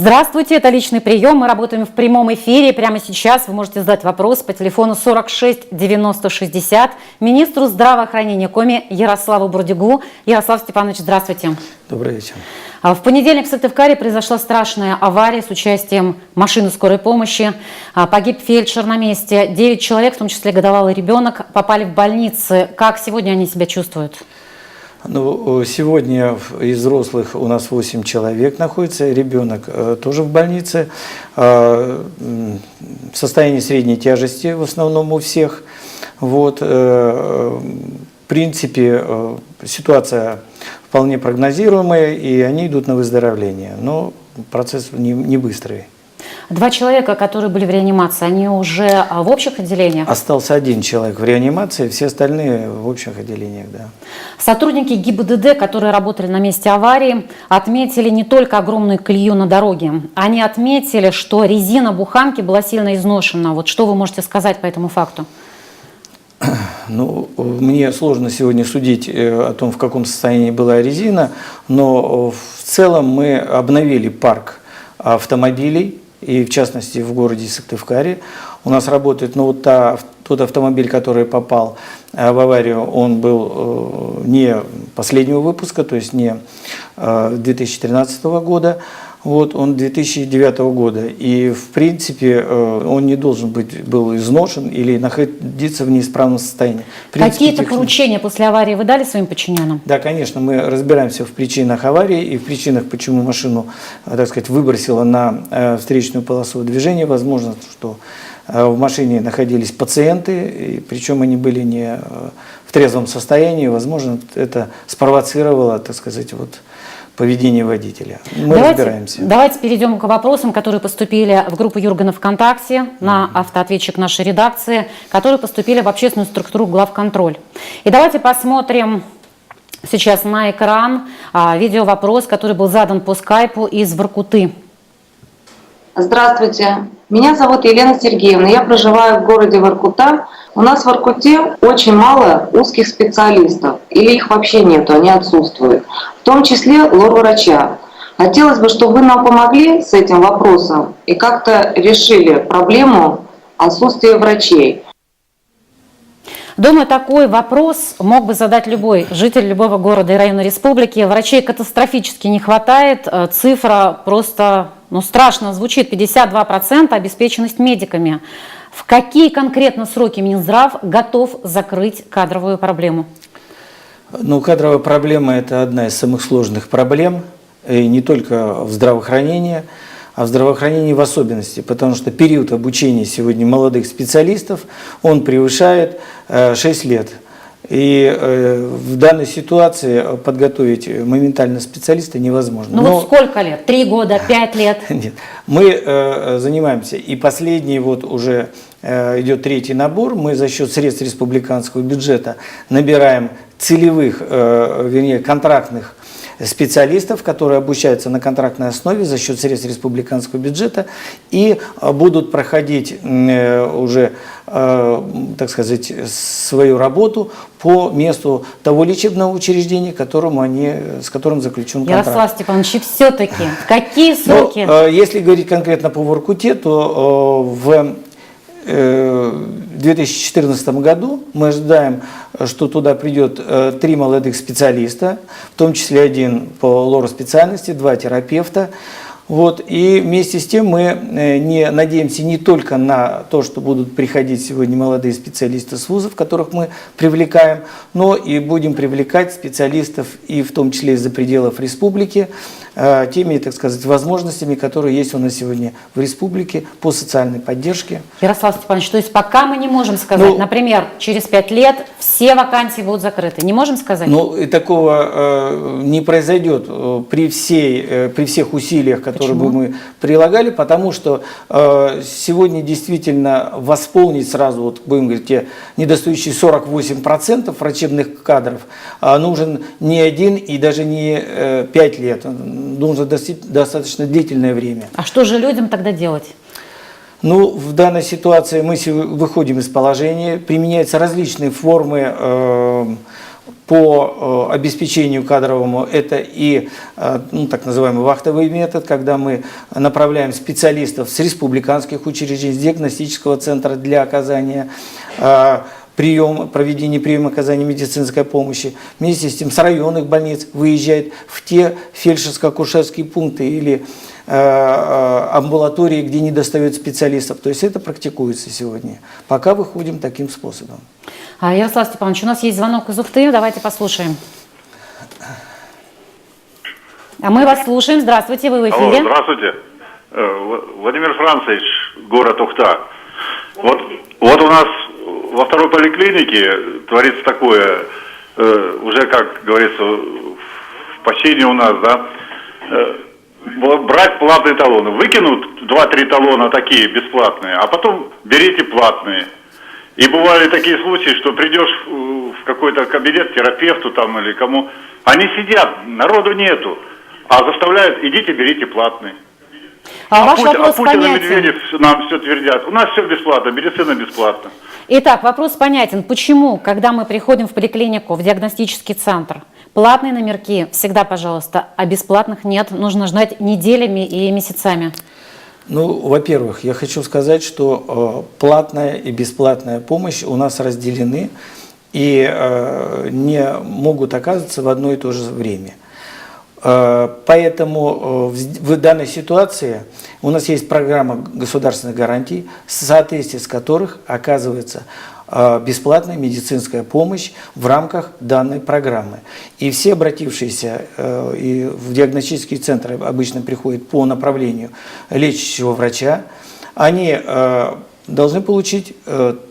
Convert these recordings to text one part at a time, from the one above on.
Здравствуйте, это «Личный прием». Мы работаем в прямом эфире. Прямо сейчас вы можете задать вопрос по телефону 46 90 60 министру здравоохранения Коми Ярославу Бурдигу. Ярослав Степанович, здравствуйте. Добрый вечер. В понедельник в Сыктывкаре произошла страшная авария с участием машины скорой помощи. Погиб фельдшер на месте. 9 человек, в том числе годовалый ребенок, попали в больницы. Как сегодня они себя чувствуют? Ну, сегодня из взрослых у нас 8 человек находится, ребенок тоже в больнице. Состояние средней тяжести в основном у всех. Вот, в принципе, ситуация вполне прогнозируемая, и они идут на выздоровление. Но процесс не быстрый. 2 человека, которые были в реанимации, они уже в общих отделениях? Остался 1 человек в реанимации, все остальные в общих отделениях, да. Сотрудники ГИБДД, которые работали на месте аварии, отметили не только огромную колею на дороге. Они отметили, что резина буханки была сильно изношена. Вот что вы можете сказать по этому факту? Ну, мне сложно сегодня судить о том, в каком состоянии была резина, но в целом мы обновили парк автомобилей, и в частности в городе Сыктывкаре. У нас работает, ну, вот тот автомобиль, который попал в аварию, он был не последнего выпуска, то есть не 2013 года, вот, он 2009 года. И в принципе он не должен был изношен или находиться в неисправном состоянии. Какие-то поручения после аварии вы дали своим подчиненным? Да, конечно, мы разбираемся в причинах аварии и в причинах, почему машину, так сказать, выбросило на встречную полосу движения. Возможно, что в машине находились пациенты, и причем они были не в трезвом состоянии. Возможно, это спровоцировало, так сказать, вот, поведение водителя. Мы разбираемся. Давайте перейдем к вопросам, которые поступили в группу Юргана ВКонтакте, на автоответчик нашей редакции, которые поступили в общественную структуру главконтроль. И давайте посмотрим сейчас на экран видеовопрос, который был задан по скайпу из Воркуты. Здравствуйте, меня зовут Елена Сергеевна, я проживаю в городе Воркута. У нас в Воркуте очень мало узких специалистов, или их вообще нету, они отсутствуют, в том числе лор-врача. Хотелось бы, чтобы вы нам помогли с этим вопросом и как-то решили проблему отсутствия врачей. Думаю, такой вопрос мог бы задать любой житель любого города и района республики. Врачей катастрофически не хватает, цифра просто страшно звучит, 52% обеспеченность медиками. В какие конкретно сроки Минздрав готов закрыть кадровую проблему? Ну, кадровая проблема – это одна из самых сложных проблем, и не только в здравоохранении, а в здравоохранении в особенности, потому что период обучения сегодня молодых специалистов, он превышает 6 лет. И в данной ситуации подготовить моментально специалиста невозможно. Ну вот сколько лет? 3 года, 5 лет? Нет, мы занимаемся, и последний вот уже идет 3-й набор, мы за счет средств республиканского бюджета набираем целевых, вернее, контрактных специалистов, которые обучаются на контрактной основе за счет средств республиканского бюджета и будут проходить уже, так сказать, свою работу по месту того лечебного учреждения, с которым заключен контракт. Ярослав Степанович, все-таки в какие сроки? Ну, если говорить конкретно по Воркуте, то в 2014 году мы ожидаем, что туда придет 3 молодых специалиста, в том числе 1 по лор-специальности, 2 терапевта. Вот. И вместе с тем мы надеемся не только на то, что будут приходить сегодня молодые специалисты с вузов, которых мы привлекаем, но и будем привлекать специалистов и в том числе из-за пределов республики, теми, так сказать, возможностями, которые есть у нас сегодня в республике по социальной поддержке. Ярослав Степанович, то есть пока мы не можем сказать, например, через 5 лет все вакансии будут закрыты, не можем сказать? Ну, и такого не произойдет при всех усилиях, которые бы мы прилагали, потому что сегодня действительно восполнить сразу, вот будем говорить, те недостающие 48% врачебных кадров нужен не 1 и даже не 5 лет. Нужно достаточно длительное время. А что же людям тогда делать? Ну, в данной ситуации мы выходим из положения, применяются различные формы по обеспечению кадровому, это и ну, так называемый вахтовый метод, когда мы направляем специалистов с республиканских учреждений, с диагностического центра для оказания проведения приема оказания медицинской помощи. Вместе с тем с районных больниц выезжает в те фельдшерско-акушерские пункты или амбулатории, где не достает специалистов. То есть это практикуется сегодня. Пока выходим таким способом. Ярослав Степанович, у нас есть звонок из Ухты, давайте послушаем. А мы вас слушаем. Здравствуйте, вы в эфире. Алло, здравствуйте. Владимир Францевич, город Ухта. Вот у нас во второй поликлинике творится такое, уже, как говорится, в почине у нас, да, брать платные талоны. Выкинут 2-3 талона такие бесплатные, а потом берите платные. И бывали такие случаи, что придешь в какой-то кабинет терапевту там или кому, они сидят, народу нету, а заставляют, идите, берите платные. Ваш вопрос Путин и понятен. Медведев нам все твердят. У нас все бесплатно, медицина бесплатна. Итак, вопрос понятен. Почему, когда мы приходим в поликлинику, в диагностический центр, платные номерки всегда, пожалуйста, а бесплатных нет? Нужно ждать неделями и месяцами. Ну, во-первых, я хочу сказать, что платная и бесплатная помощь у нас разделены и не могут оказываться в одно и то же время. Поэтому в данной ситуации у нас есть программа государственных гарантий, в соответствии с которых оказывается бесплатная медицинская помощь в рамках данной программы. И все обратившиеся и в диагностические центры обычно приходят по направлению лечащего врача, они должны получить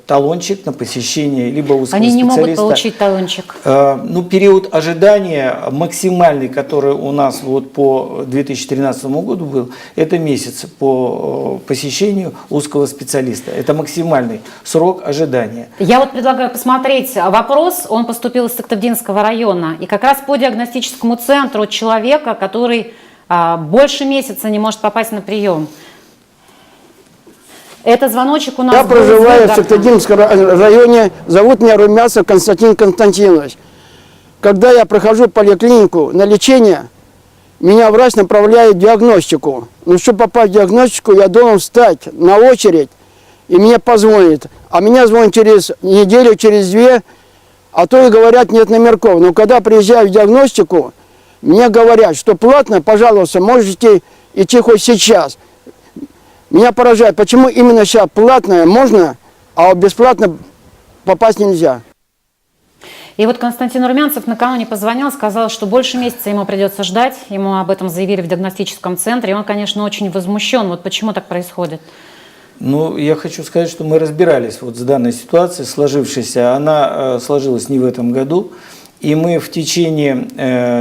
талончик на посещение либо узкого Они не специалиста. могут получить талончик. Ну, период ожидания максимальный, который у нас вот по 2013 году был, это месяц по посещению узкого специалиста. Это максимальный срок ожидания. Я вот предлагаю посмотреть вопрос. Он поступил из Сыктывдинского района. И как раз по диагностическому центру человека, который больше месяца не может попасть на прием. Это звоночек у нас. Я был проживаю в из Выгородка. Сыктывдинском районе, зовут меня Румяцев Константин Константинович. Когда я прохожу поликлинику на лечение, меня врач направляет в диагностику. Но чтобы попасть в диагностику, я должен встать на очередь, и мне позвонит. А меня звонят через неделю, через 2, а то и говорят, нет номерков. Но когда приезжаю в диагностику, мне говорят, что платно, пожалуйста, можете идти хоть сейчас. Меня поражает, почему именно сейчас платное можно, а бесплатно попасть нельзя. И вот Константин Румянцев накануне позвонил, сказал, что больше месяца ему придется ждать. Ему об этом заявили в диагностическом центре. И он, конечно, очень возмущен. Вот почему так происходит? Ну, я хочу сказать, что мы разбирались вот с данной ситуацией, сложившейся. Она сложилась не в этом году. И мы в течение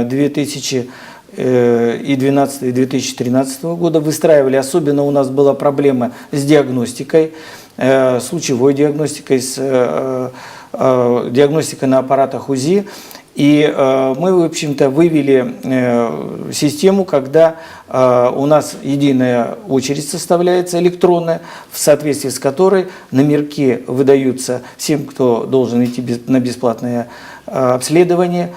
2012 и 2013 года выстраивали, особенно у нас была проблема с диагностикой, с лучевой диагностикой, с диагностикой на аппаратах УЗИ. И мы, в общем-то, вывели систему, когда у нас единая очередь составляется электронная, в соответствии с которой номерки выдаются всем, кто должен идти на бесплатное обследование.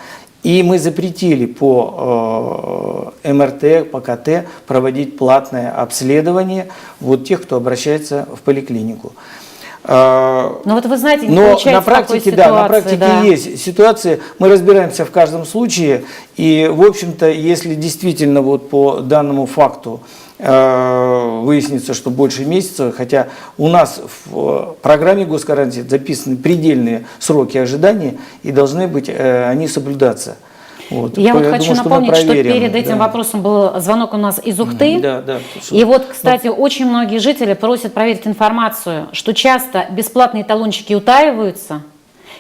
И мы запретили по МРТ, по КТ проводить платное обследование вот тех, кто обращается в поликлинику. Ну вот вы знаете, не Но получается на практике, такой да, на ситуации, практике есть ситуации, мы разбираемся в каждом случае, и, в общем-то, если действительно вот по данному факту выяснится, что больше месяца, хотя у нас в программе госгарантии записаны предельные сроки ожидания, и должны быть они соблюдаться. Вот. Я вот хочу думаю, напомнить, что проверим, перед этим вопросом был звонок у нас из Ухты. Да, да. И вот, кстати, очень многие жители просят проверить информацию, что часто бесплатные талончики утаиваются,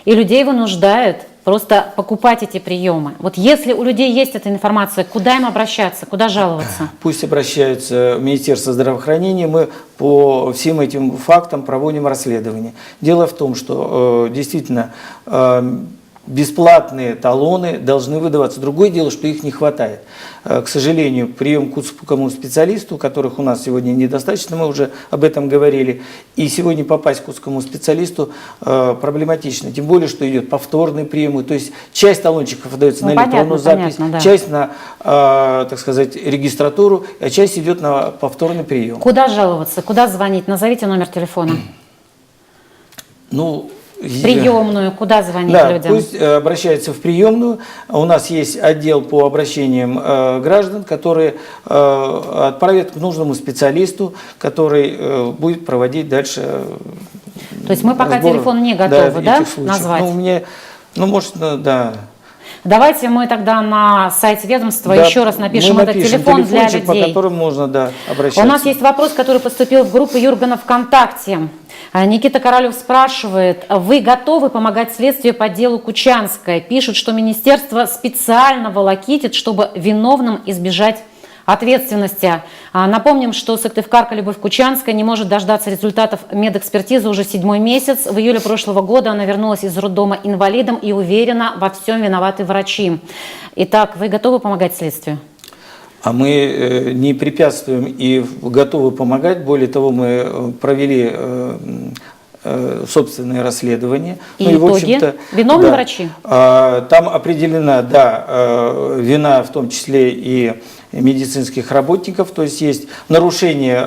и людей вынуждают просто покупать эти приемы. Вот если у людей есть эта информация, куда им обращаться, куда жаловаться? Пусть обращаются в Министерство здравоохранения, мы по всем этим фактам проводим расследование. Дело в том, что действительно бесплатные талоны должны выдаваться. Другое дело, что их не хватает. К сожалению, прием к узкому специалисту, которых у нас сегодня недостаточно, мы уже об этом говорили, и сегодня попасть к узкому специалисту проблематично. Тем более, что идет повторный прием, то есть часть талончиков выдается на электронную запись, понятно, да. часть на, так сказать, регистратуру, а часть идет на повторный прием. Куда жаловаться, куда звонить? Назовите номер телефона. Ну, Приемную, куда звонить да, людям? пусть обращаются в приемную. У нас есть отдел по обращениям граждан, которые отправят к нужному специалисту, который будет проводить дальше. То есть мы пока разбор, телефон не готовы, да, этих случаев. назвать? Ну, может, да. Давайте мы тогда на сайте ведомства Да, еще раз напишем мы этот напишем телефон для телефончик, людей. по которому можно, да, обращаться. У нас есть вопрос, который поступил в группу Юргана ВКонтакте. Никита Королев спрашивает: вы готовы помогать следствию по делу Кучанской? Пишут, что министерство специально волокитит, чтобы виновным избежать ответственности. Напомним, что сыктывкарка Любовь Кучанская не может дождаться результатов медэкспертизы уже 7-й месяц. В июле прошлого года она вернулась из роддома инвалидом и уверена, во всем виноваты врачи. Итак, вы готовы помогать следствию? А мы не препятствуем и готовы помогать. Более того, мы провели собственное расследование. И ну, итоги? В общем-то, Виновны да, врачи? Там определена, да, вина, в том числе и медицинских работников, то есть нарушение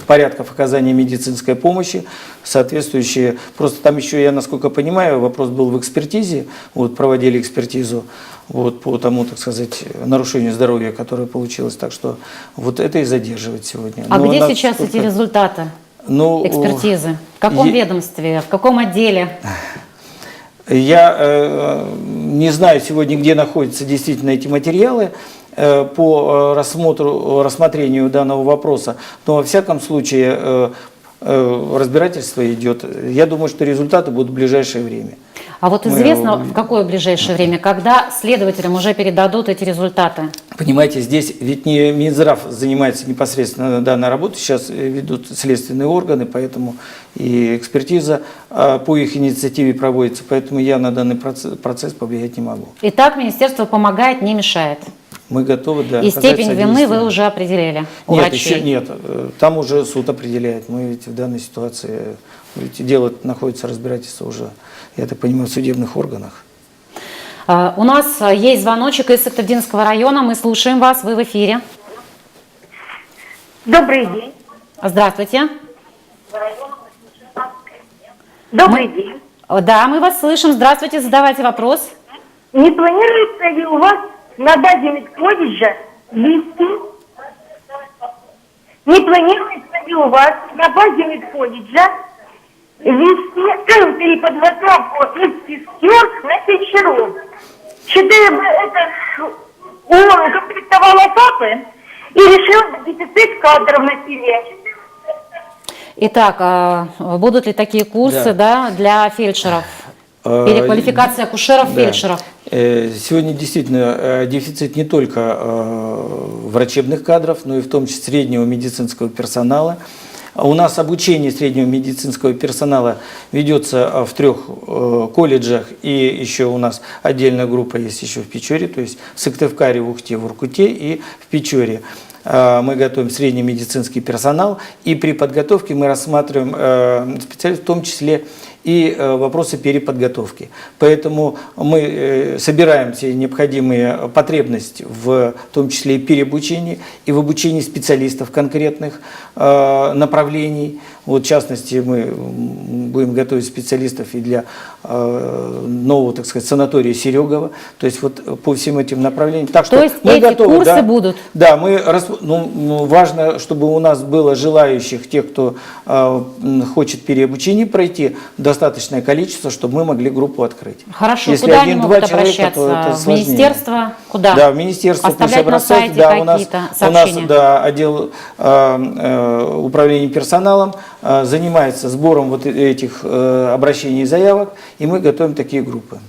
порядков оказания медицинской помощи, соответствующие, просто там еще, я насколько понимаю, вопрос был в экспертизе, вот, проводили экспертизу вот, по тому, так сказать, нарушению здоровья, которое получилось, так что вот это и задерживает сегодня. А Но где нас сейчас только- эти результаты экспертизы? В каком ведомстве, в каком отделе? Я не знаю сегодня, где находятся действительно эти материалы по рассмотрению данного вопроса, но во всяком случае разбирательство идет. Я думаю, что результаты будут в ближайшее время. А вот известно, в какое ближайшее время, когда следователям уже передадут эти результаты? Понимаете, здесь ведь не Минздрав занимается непосредственно данной работой, сейчас ведут следственные органы, поэтому и экспертиза по их инициативе проводится, поэтому я на данный процесс повлиять не могу. Итак, министерство помогает, не мешает. Мы готовы, да. И оказать степень вины содействие. вы уже определили у Нет, врачей? еще нет. Там уже суд определяет. Мы ведь в данной ситуации, ведь дело находится, разбирательство уже, я так понимаю, в судебных органах. У нас есть звоночек из Сыктывдинского района. Мы слушаем вас. Вы в эфире. Добрый день. Здравствуйте. Добрый день. Да, мы вас слышим. Здравствуйте. Задавайте вопрос. Не планируется ли у вас на базе медколледжа вести? Не планируется ли у вас на базе медколледжа вести переподготовку медсестер на фельдшеров? Считаю, это он комплектовал этапы и решил дефицит кадров на селе. Итак, будут ли такие курсы, да, для фельдшеров? Переквалификация акушеров, Да. фельдшеров? Сегодня действительно дефицит не только врачебных кадров, но и в том числе среднего медицинского персонала. У нас обучение среднего медицинского персонала ведется в 3 колледжах, и еще у нас отдельная группа есть еще в Печоре, то есть в Сыктывкаре, в Ухте, в Уркуте и в Печоре. Мы готовим средний медицинский персонал, и при подготовке мы рассматриваем специалистов, в том числе и вопросы переподготовки. Поэтому мы собираем все необходимые потребности, в том числе и переобучении, и в обучении специалистов конкретных направлений. Вот, в частности, мы будем готовить специалистов и для нового, так сказать, санатория Серегова. То есть вот по всем этим направлениям. Так что То есть мы эти готовы, курсы да, будут? Да, важно, чтобы у нас было желающих, тех, кто хочет переобучение пройти, достаточное количество, чтобы мы могли группу открыть. Хорошо, Если куда они 1-2 могут человека, то это обращаться? В сложнее. министерство? Куда? Да, в министерство пусть Оставлять на обращаются. сайте Да, какие-то у нас сообщения? да, отдел управления персоналом занимается сбором вот этих обращений и заявок, и мы готовим такие группы.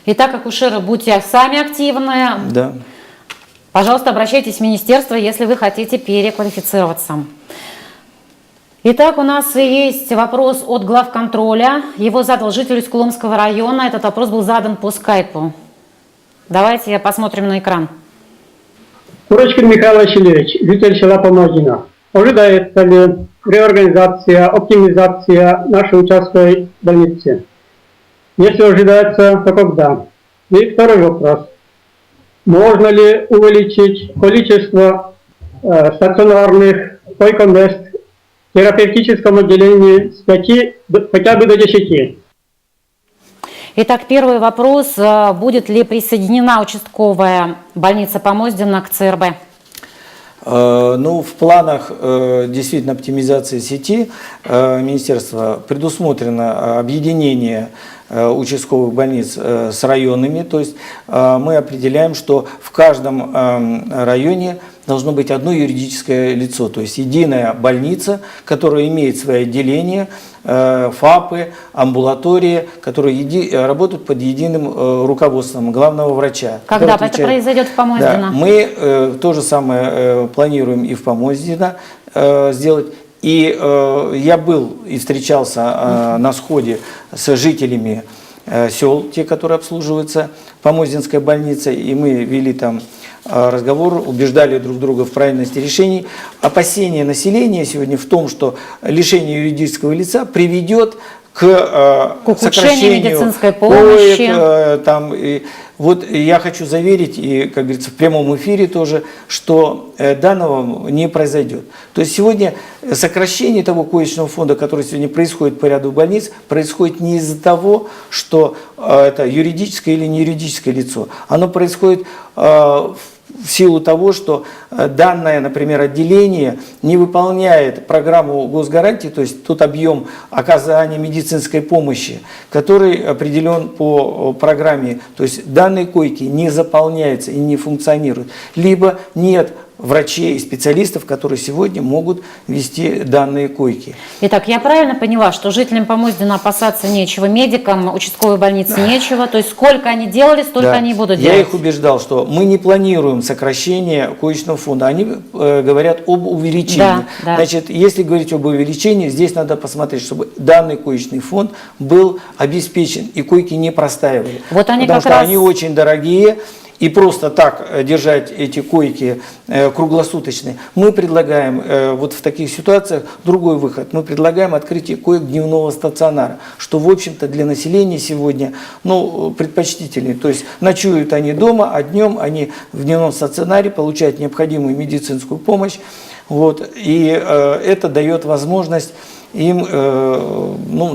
Итак, акушеры, будьте сами активны. Да. Пожалуйста, обращайтесь в министерство, если вы хотите переквалифицироваться. Итак, у нас есть вопрос от главконтроля. Его задал житель Усть-Коломского района. Этот вопрос был задан по скайпу. Давайте посмотрим на экран. Курочкин Михаил Васильевич, житель села Помоздина. Ожидается ли реорганизация, оптимизация нашей участковой больницы? Если ожидается, то когда? И второй вопрос. Можно ли увеличить количество стационарных койко-мест в терапевтическом отделении с 5 хотя бы до 10? Итак, первый вопрос. Будет ли присоединена участковая больница Помоздина к ЦРБ? Ну, в планах действительно оптимизации сети министерства предусмотрено объединение участковых больниц с районными. То есть мы определяем, что в каждом районе должно быть одно юридическое лицо, то есть единая больница, которая имеет свои отделения, ФАПы, амбулатории, которые работают под единым руководством главного врача. Когда это произойдет в Помоздино? Да, мы то же самое планируем и в Помоздино сделать. И я был и встречался на сходе с жителями сел, те, которые обслуживаются Помоздинской больницей, и мы вели там разговор, убеждали друг друга в правильности решений. Опасение населения сегодня в том, что лишение юридического лица приведет к ухудшению медицинской помощи. Вот я хочу заверить, и, как говорится, в прямом эфире тоже, что данного не произойдет. То есть сегодня сокращение того коечного фонда, который сегодня происходит по ряду больниц, происходит не из-за того, что это юридическое или не юридическое лицо. Оно происходит в силу того, что данное, например, отделение не выполняет программу госгарантии, то есть тот объем оказания медицинской помощи, который определен по программе, то есть данные койки не заполняются и не функционируют, либо нет врачей и специалистов, которые сегодня могут вести данные койки. Итак, я правильно поняла, что жителям Помоздина опасаться нечего, медикам участковой больницы нечего, то есть сколько они делали, столько они и будут делать? Я их убеждал, что мы не планируем сокращение коечного фонда, они говорят об увеличении. Да. Значит, если говорить об увеличении, здесь надо посмотреть, чтобы данный коечный фонд был обеспечен и койки не простаивали. Вот они потому как что раз... они очень дорогие. И просто так держать эти койки круглосуточные, мы предлагаем вот в таких ситуациях другой выход. Мы предлагаем открытие коек дневного стационара, что, в общем-то, для населения сегодня предпочтительнее. То есть ночуют они дома, а днем они в дневном стационаре получают необходимую медицинскую помощь. Вот, и это дает возможность им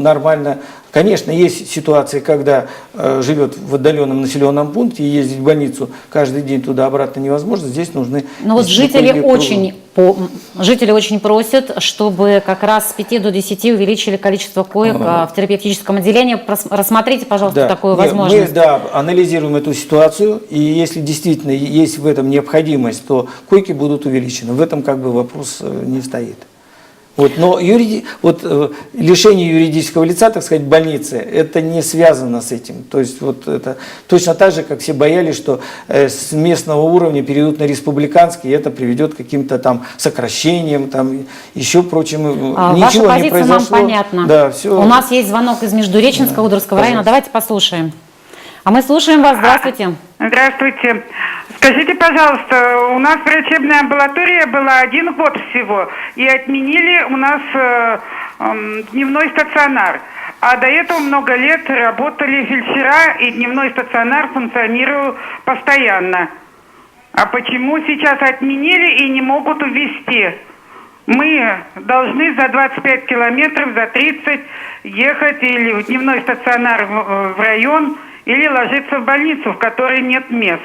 нормально. Конечно, есть ситуации, когда живет в отдаленном населенном пункте и ездить в больницу каждый день туда-обратно невозможно. Здесь нужны... Но вот жители очень просят, чтобы как раз с 5 до 10 увеличили количество коек в терапевтическом отделении. Рассмотрите, пожалуйста, такую возможность. Мы анализируем эту ситуацию, и если действительно есть в этом необходимость, то койки будут увеличены. В этом как бы вопрос не стоит. Вот, но лишение юридического лица, так сказать, больницы, это не связано с этим. То есть вот это точно так же, как все боялись, что с местного уровня перейдут на республиканский, и это приведет к каким-то там сокращениям, там еще прочим. Ваша Ничего позиция не произошло. нам понятна. Да, все. У нас есть звонок из Междуреченского, Удровского района. Давайте послушаем. А мы слушаем вас. Здравствуйте. Здравствуйте. Скажите, пожалуйста, у нас врачебная амбулатория была 1 год всего, и отменили у нас дневной стационар. А до этого много лет работали фельдшера, и дневной стационар функционировал постоянно. А почему сейчас отменили и не могут ввести? Мы должны за 25 километров, за 30 ехать или в дневной стационар в район, или ложиться в больницу, в которой нет мест.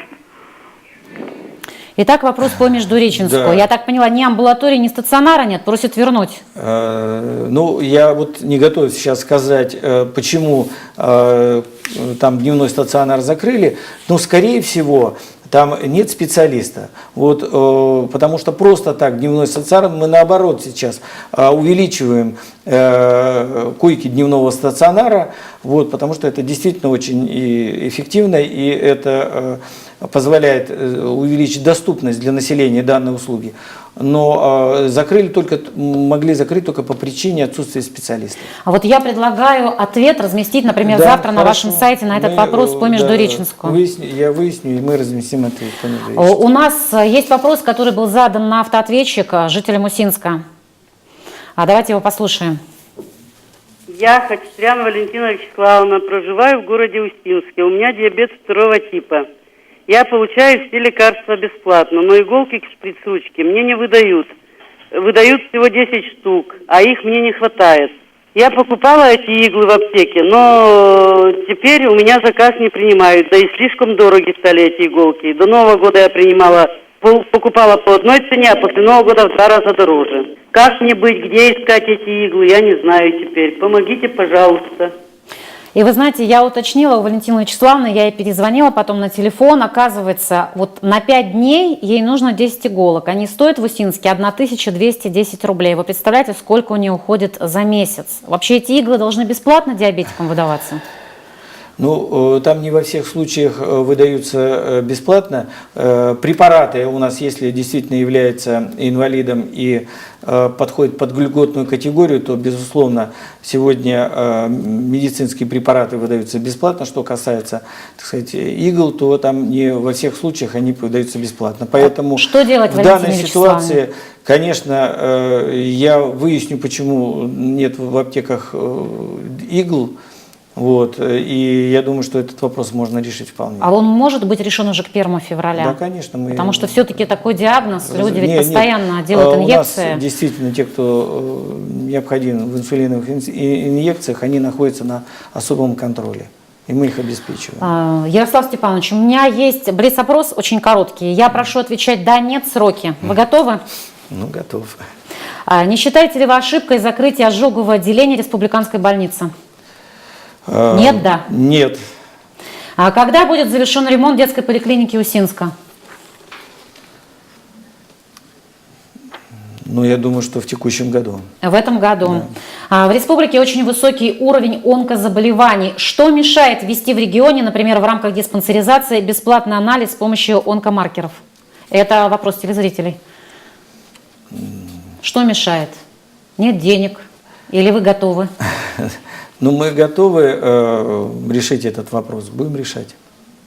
Итак, вопрос по Междуреченску. Да. Я так поняла, ни амбулатории, ни стационара нет, просят вернуть. Я вот не готов сейчас сказать, почему там дневной стационар закрыли, но, скорее всего, там нет специалиста. Вот, потому что просто так дневной стационар, мы наоборот сейчас увеличиваем койки дневного стационара, вот, потому что это действительно очень эффективно, и это позволяет увеличить доступность для населения данной услуги, но могли закрыть только по причине отсутствия специалистов. А вот я предлагаю ответ разместить, например, Да, завтра на хорошо. вашем сайте на этот Мы, вопрос по Междуреченску. Я выясню, и мы разместим ответ по Междуреченску. У нас есть вопрос, который был задан на автоответчик жителям Усинска. Давайте его послушаем. Я Хачатрян Валентина Вячеславовна, проживаю в городе Устинске. У меня диабет 2 типа. Я получаю все лекарства бесплатно, но иголки к шприц-ручке мне не выдают. Выдают всего 10 штук, а их мне не хватает. Я покупала эти иглы в аптеке, но теперь у меня заказ не принимают. Да и слишком дороги стали эти иголки. До Нового года я покупала по одной цене, а после Нового года в 2 раза дороже. Как мне быть, где искать эти иглы, я не знаю теперь. Помогите, пожалуйста. И вы знаете, я уточнила у Валентины Вячеславовны, я ей перезвонила потом на телефон, оказывается, вот на 5 дней ей нужно 10 иголок. Они стоят в Усинске 1210 рублей. Вы представляете, сколько у нее уходит за месяц? Вообще эти иглы должны бесплатно диабетикам выдаваться? Ну, там не во всех случаях выдаются бесплатно. Препараты у нас, если действительно является инвалидом и подходит под льготную категорию, то, безусловно, сегодня медицинские препараты выдаются бесплатно. Что касается, так сказать, игл, то там не во всех случаях они выдаются бесплатно. Поэтому что делать, в данной ситуации, конечно, я выясню, почему нет в аптеках игл. Вот, и я думаю, что этот вопрос можно решить вполне. А он может быть решен уже к 1 февраля? Да, конечно. Потому что все-таки такой диагноз, люди ведь постоянно делают инъекции. У нас действительно те, кто необходим в инсулиновых инъекциях, они находятся на особом контроле. И мы их обеспечиваем. Ярослав Степанович, у меня есть блиц-опрос очень короткий. Я прошу отвечать «да», «нет», сроки. Вы готовы? Ну, готов. Не считаете ли вы ошибкой закрытие ожогового отделения республиканской больницы? Нет, да? Нет. А когда будет завершен ремонт детской поликлиники Усинска? Ну, я думаю, что в текущем году. В этом году. Да. В республике очень высокий уровень онкозаболеваний. Что мешает ввести в регионе, например, в рамках диспансеризации, бесплатный анализ с помощью онкомаркеров? Это вопрос телезрителей. Что мешает? Нет денег? Или вы готовы? Ну, мы готовы решить этот вопрос, будем решать.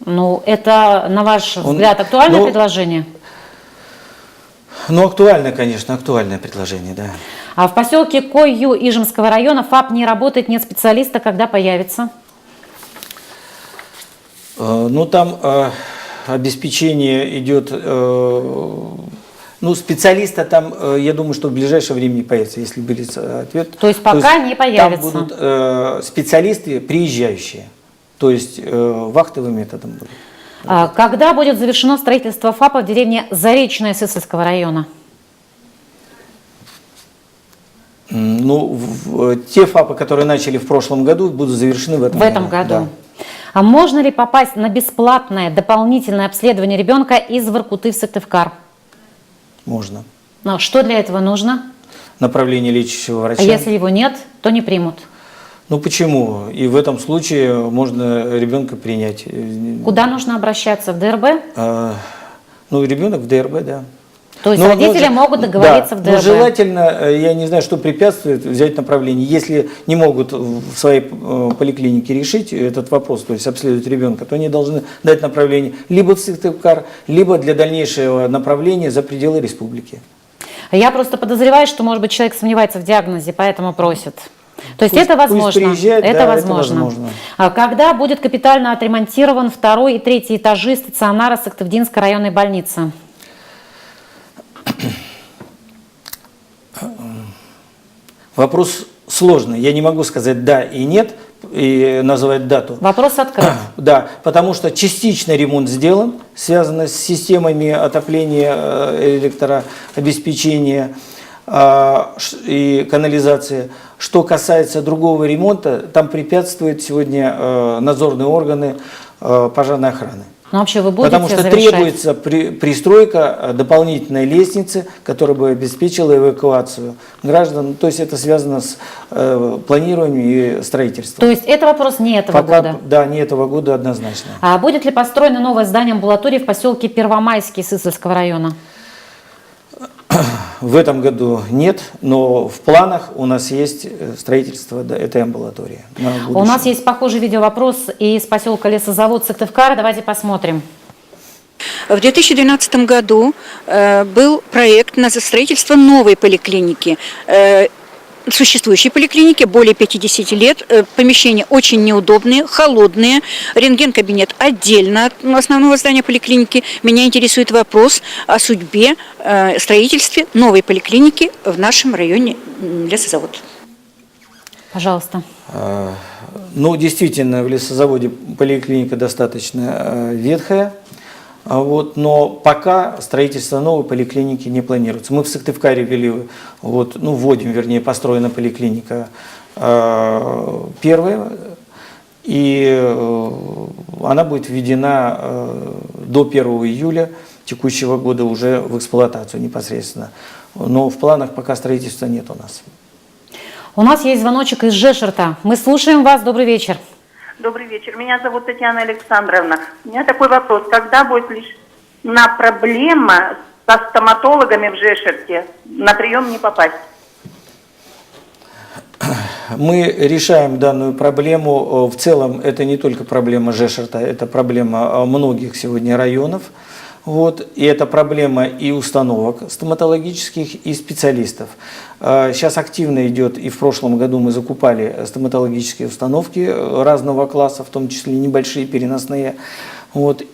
Ну, это, на ваш взгляд, актуальное предложение? Ну, актуальное, конечно, актуальное предложение, да. А в поселке Кой-Ю Ижемского района ФАП не работает, нет специалиста, когда появится? Ну, там обеспечение идет... Ну, специалиста там, я думаю, что в ближайшее время не появится, если будет ответ. То есть пока не появится? Там будут специалисты приезжающие, то есть вахтовым методом будут. Когда будет завершено строительство ФАПа в деревне Заречное Сысольского района? Ну, те ФАПы, которые начали в прошлом году, будут завершены в этом году. Да. А можно ли попасть на бесплатное дополнительное обследование ребенка из Воркуты в Сыктывкар? Можно. Но что для этого нужно? Направление лечащего врача. А если его нет, то не примут? Ну почему? И в этом случае можно ребенка принять. Куда нужно обращаться? В ДРБ? Ну, ребенок в ДРБ, да. То есть родители могут договориться в ДРБ? Но желательно, я не знаю, что препятствует взять направление. Если не могут в своей поликлинике решить этот вопрос, то есть обследовать ребенка, то они должны дать направление либо в Сыктывкар, либо для дальнейшего направления за пределы республики. Я просто подозреваю, что, может быть, человек сомневается в диагнозе, поэтому просит. То есть это возможно. Приезжает, это да, возможно. Это возможно. А когда будет капитально отремонтирован 2-й и 3-й этажи стационара Сыктывдинской районной больницы? Вопрос сложный. Я не могу сказать да и нет, и назвать дату. Вопрос открыт. Да, потому что частичный ремонт сделан, связанный с системами отопления, электрообеспечения и канализации. Что касается другого ремонта, там препятствуют сегодня надзорные органы пожарной охраны. Но вообще вы будете Потому что завершать? требуется пристройка дополнительной лестницы, которая бы обеспечила эвакуацию граждан. То есть это связано с планированием и строительством. То есть это вопрос не этого года? Да, не этого года однозначно. А будет ли построено новое здание амбулатории в поселке Первомайский Сысольского района? В этом году нет, но в планах у нас есть строительство этой амбулатории. У нас есть похожий видеовопрос из поселка Лесозавод Сыктывкара. Давайте посмотрим. В 2012 году был проект на строительство новой поликлиники. Существующей поликлиники более 50 лет, помещения очень неудобные, холодные, рентген-кабинет отдельно от основного здания поликлиники. Меня интересует вопрос о судьбе, строительстве новой поликлиники в нашем районе Лесозавод. Пожалуйста. Ну, действительно, в Лесозаводе поликлиника достаточно ветхая. Но пока строительство новой поликлиники не планируется. Мы в Сыктывкаре вводим, построена поликлиника первая, и она будет введена до 1 июля текущего года уже в эксплуатацию непосредственно. Но в планах пока строительства нет у нас. У нас есть звоночек из Жешерта. Мы слушаем вас. Добрый вечер. Добрый вечер. Меня зовут Татьяна Александровна. У меня такой вопрос. Когда будет решена проблема со стоматологами в Жешерте? На прием не попасть. Мы решаем данную проблему. В целом это не только проблема Жешерта, это проблема многих сегодня районов. И это проблема и установок стоматологических, и специалистов. Сейчас активно идет, и в прошлом году мы закупали стоматологические установки разного класса, в том числе небольшие, переносные.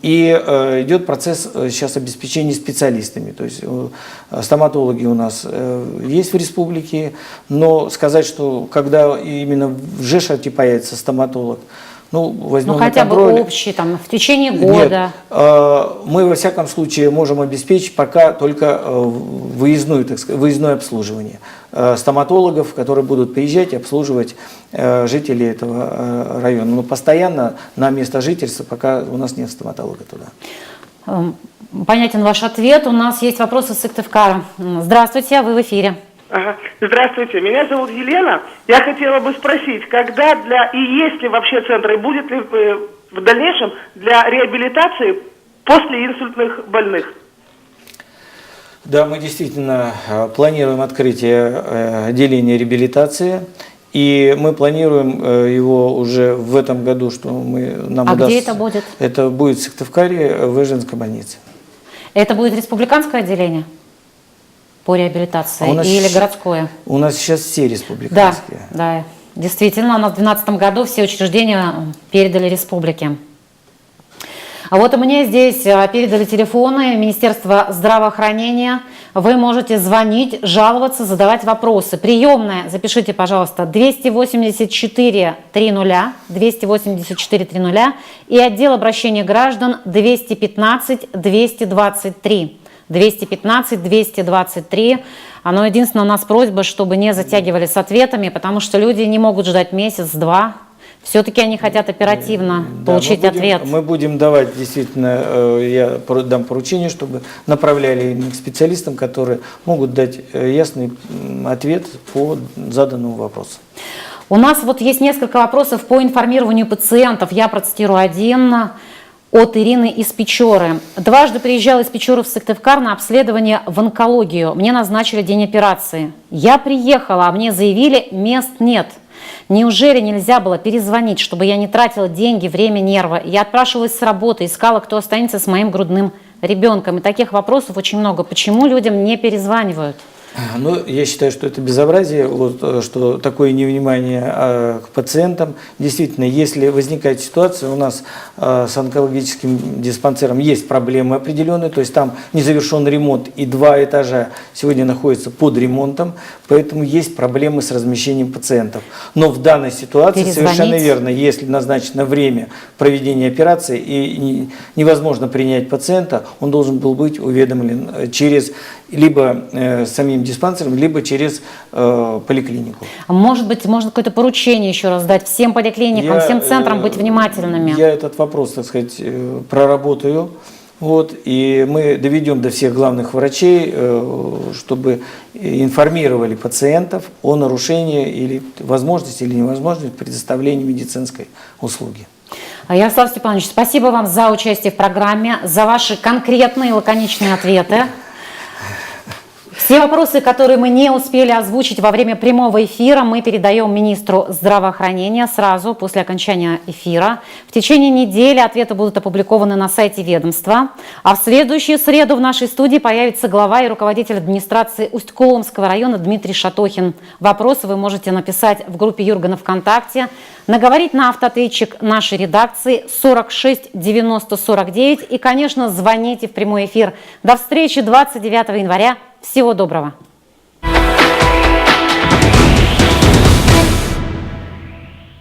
И идет процесс сейчас обеспечения специалистами. То есть стоматологи у нас есть в республике, но сказать, что когда именно в Жешерте появится стоматолог, возьмем хотя бы общий, в течение года. Нет, мы во всяком случае можем обеспечить пока только выездное обслуживание стоматологов, которые будут приезжать и обслуживать жителей этого района. Но постоянно на место жительства пока у нас нет стоматолога туда. Понятен ваш ответ. У нас есть вопрос из Сыктывкара. Здравствуйте, вы в эфире. Ага. Здравствуйте, меня зовут Елена. Я хотела бы спросить, когда и есть ли вообще центры, будет ли в дальнейшем для реабилитации после инсультных больных? Да, мы действительно планируем открытие отделения реабилитации. И мы планируем его уже в этом году, что нам удастся. Где это будет? Это будет в Сыктывкаре, в женской больнице. Это будет республиканское отделение по реабилитации или городское? У нас сейчас все республиканские. Да, действительно, у нас в 2012 году все учреждения передали республике. А у меня здесь передали телефоны Министерства здравоохранения. Вы можете звонить, жаловаться, задавать вопросы. Приемная, запишите, пожалуйста, 284 300, 284 300 и отдел обращения граждан 215 223. 215 223. Но единственное, у нас просьба, чтобы не затягивали с ответами, потому что люди не могут ждать месяц-два. Все-таки они хотят оперативно получить ответ. Мы будем давать, действительно, я дам поручение, чтобы направляли к специалистам, которые могут дать ясный ответ по заданному вопросу. У нас есть несколько вопросов по информированию пациентов. Я процитирую один от Ирины из Печоры. Дважды приезжала из Печоры в Сыктывкар на обследование в онкологию. Мне назначили день операции. Я приехала, а мне заявили, мест нет. Неужели нельзя было перезвонить, чтобы я не тратила деньги, время, нервы? Я отпрашивалась с работы, искала, кто останется с моим грудным ребенком. И таких вопросов очень много. Почему людям не перезванивают? Я считаю, что это безобразие, что такое невнимание к пациентам. Действительно, если возникает ситуация, у нас с онкологическим диспансером есть проблемы определенные, то есть там незавершен ремонт и 2 этажа сегодня находятся под ремонтом, поэтому есть проблемы с размещением пациентов. Но в данной ситуации совершенно верно, если назначено время проведения операции и невозможно принять пациента, он должен был быть уведомлен через либо самим диспансером, либо через поликлинику. Может быть, можно какое-то поручение еще раз дать всем поликлиникам, всем центрам быть внимательными? Я этот вопрос, так сказать, проработаю. Вот, и мы доведем до всех главных врачей, чтобы информировали пациентов о нарушении или возможности или невозможности предоставления медицинской услуги. Ярослав Степанович, спасибо вам за участие в программе, за ваши конкретные и лаконичные ответы. Все вопросы, которые мы не успели озвучить во время прямого эфира, мы передаем министру здравоохранения сразу после окончания эфира. В течение недели ответы будут опубликованы на сайте ведомства. А в следующую среду в нашей студии появится глава и руководитель администрации Усть-Коломского района Дмитрий Шатохин. Вопросы вы можете написать в группе Юргана ВКонтакте, наговорить на автоответчик нашей редакции 46 90 49 и, конечно, звоните в прямой эфир. До встречи 29 января. Всего доброго!